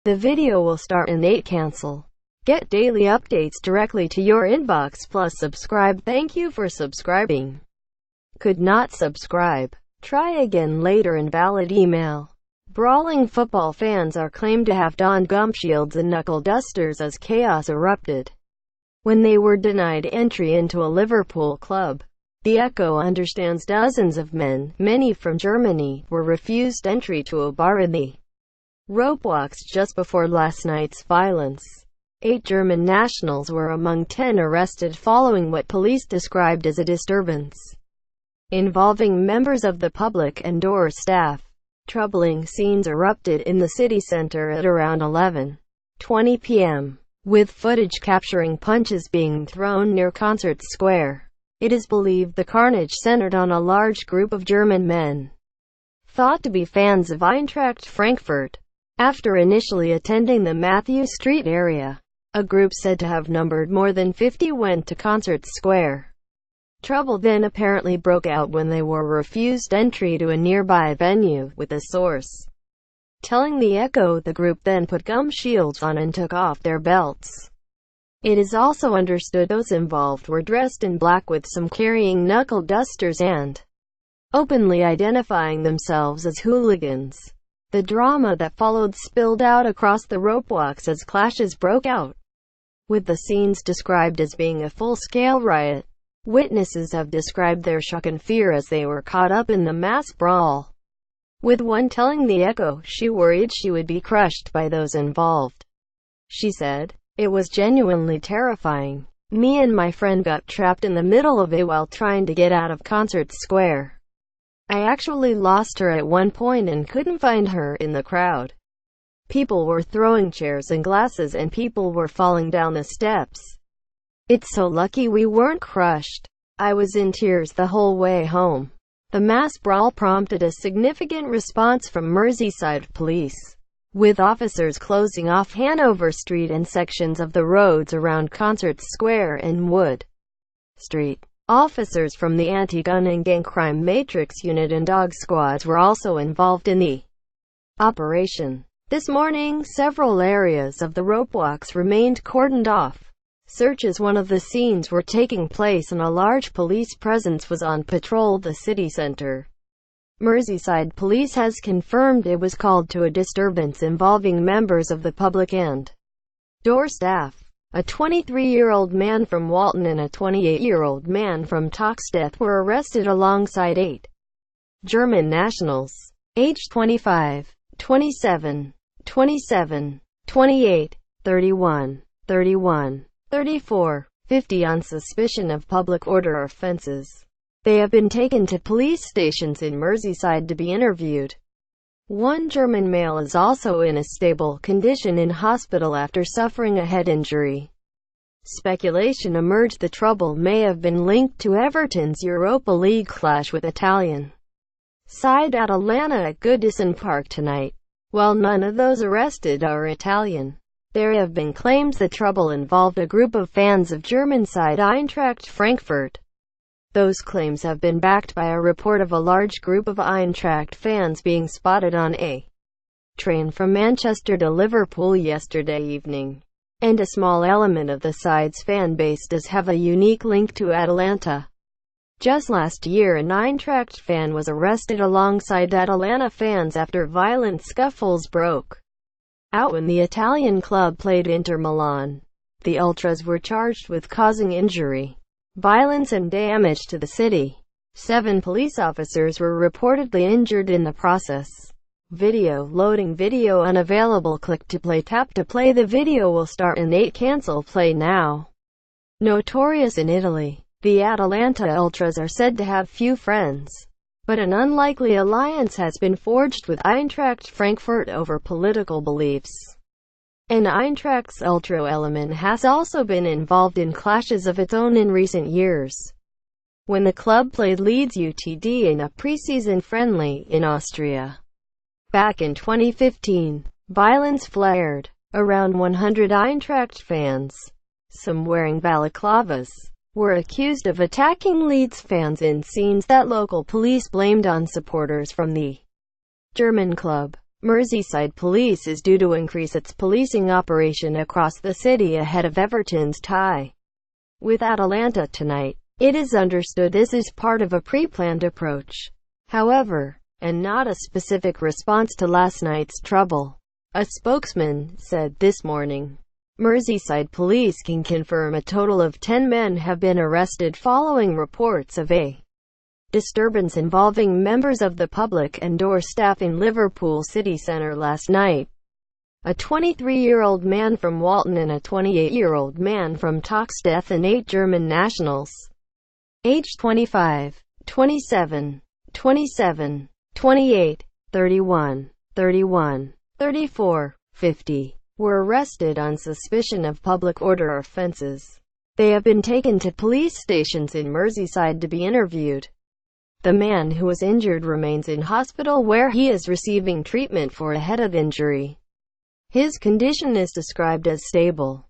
The video will start in 8. Cancel. Get daily updates directly to your inbox plus subscribe. Thank you for subscribing. Could not subscribe. Try again later. Invalid email. Brawling football fans are claimed to have donned gum shields and knuckle dusters as chaos erupted when they were denied entry into a Liverpool club. The Echo understands dozens of men, many from Germany, were refused entry to a bar in the ropewalks just before last night's violence. 8 German nationals were among 10 arrested following what police described as a disturbance involving members of the public and door staff. Troubling scenes erupted in the city center at around 11:20 p.m., with footage capturing punches being thrown near Concert Square. It is believed the carnage centered on a large group of German men, thought to be fans of Eintracht Frankfurt. After initially attending the Matthew Street area, a group said to have numbered more than 50 went to Concert Square. Trouble then apparently broke out when they were refused entry to a nearby venue, with a source telling the Echo the group then put gum shields on and took off their belts. It is also understood those involved were dressed in black, with some carrying knuckle dusters and openly identifying themselves as hooligans. The drama that followed spilled out across the ropewalks as clashes broke out, with the scenes described as being a full-scale riot. Witnesses have described their shock and fear as they were caught up in the mass brawl, with one telling the Echo she worried she would be crushed by those involved. She said, "It was genuinely terrifying. Me and my friend got trapped in the middle of it while trying to get out of Concert Square. I actually lost her at one point and couldn't find her in the crowd. People were throwing chairs and glasses and people were falling down the steps. It's so lucky we weren't crushed. I was in tears the whole way home." The mass brawl prompted a significant response from Merseyside police, with officers closing off Hanover Street and sections of the roads around Concert Square and Wood Street. Officers from the Anti-Gun and Gang Crime Matrix Unit and dog squads were also involved in the operation. This morning, several areas of the ropewalks remained cordoned off. Searches one of the scenes were taking place and a large police presence was on patrol the city centre. Merseyside police has confirmed it was called to a disturbance involving members of the public and door staff. A 23-year-old man from Walton and a 28-year-old man from Toxteth were arrested alongside 8 German nationals, aged 25, 27, 27, 28, 31, 31, 34, 50 on suspicion of public order offences. They have been taken to police stations in Merseyside to be interviewed. One German male is also in a stable condition in hospital after suffering a head injury. Speculation emerged the trouble may have been linked to Everton's Europa League clash with Italian side Atalanta at Goodison Park tonight. While none of those arrested are Italian, there have been claims the trouble involved a group of fans of German side Eintracht Frankfurt. Those claims have been backed by a report of a large group of Eintracht fans being spotted on a train from Manchester to Liverpool yesterday evening, and a small element of the side's fan base does have a unique link to Atalanta. Just last year, an Eintracht fan was arrested alongside Atalanta fans after violent scuffles broke out when the Italian club played Inter Milan. The Ultras were charged with causing injury, violence and damage to the city. 7 police officers were reportedly injured in the process. Video loading. Video unavailable. Click to play. Tap to play. The video will start in 8. Cancel. Play now. Notorious in Italy, the Atalanta Ultras are said to have few friends, but an unlikely alliance has been forged with Eintracht Frankfurt over political beliefs. An Eintracht's ultra element has also been involved in clashes of its own in recent years. When the club played Leeds UTD in a pre-season friendly in Austria back in 2015, violence flared. Around 100 Eintracht fans, some wearing balaclavas, were accused of attacking Leeds fans in scenes that local police blamed on supporters from the German club. Merseyside Police is due to increase its policing operation across the city ahead of Everton's tie with Atalanta tonight. It is understood this is part of a pre-planned approach, however, and not a specific response to last night's trouble, a spokesman said this morning. Merseyside Police can confirm a total of 10 men have been arrested following reports of a disturbance involving members of the public and/or staff in Liverpool city centre last night. A 23-year-old man from Walton and a 28-year-old man from Toxteth and 8 German nationals, aged 25, 27, 27, 28, 31, 31, 34, 50, were arrested on suspicion of public order offences. They have been taken to police stations in Merseyside to be interviewed. The man who was injured remains in hospital where he is receiving treatment for a head injury. His condition is described as stable.